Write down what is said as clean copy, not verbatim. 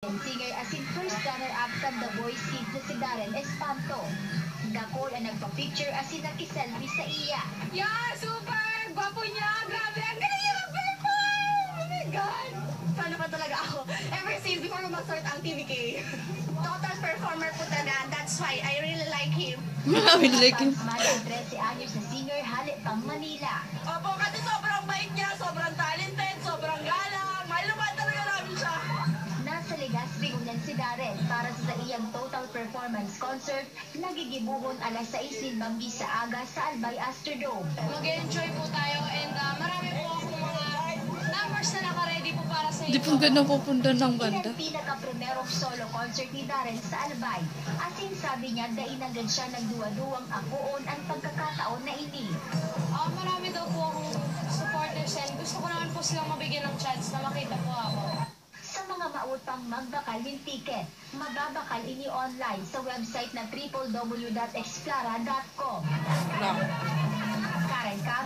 Singer asin first runner-up from The Voice Kids na si Darren Espanto. Dakol ang nagpa-picture asin nakiselfie sa iya. Yeah, super! Gwapo niya! Grabe! Ang galing niya mag-perform! Oh my God! Sana pa talaga ako. Ever since before mag-start ang TVK. Total performer po talaga. That's why I really like him. I like him. Madang 13 anyos na singer halit pang Manila. Opo, kasi sobrang bait niya, sobrang talented, sobrang galang. Mahal naman talaga namin siya. Nasa Legazpi unan si Darren para sa iyang total performance concert nagigibuhon alas 6 banggi sa aga sa Albay Astrodome. Mag-enjoy po tayo and marami po akong mga numbers na naka-ready po para sa Di inyo. po ganda pupunta ng banda. Ilang pinaka-primerong solo concert ni Darren sa Albay. Asin sabi niya dainagad siya nagduwa-duwang akoon ang pagkakataon na ini. Marami daw po akong supporters and gusto ko naman po silang mabigyan ng chance na makita po ako. Sa mga mautang magbakal ng ticket, mababakal ini online sa website na www.explara.com. Karen Caro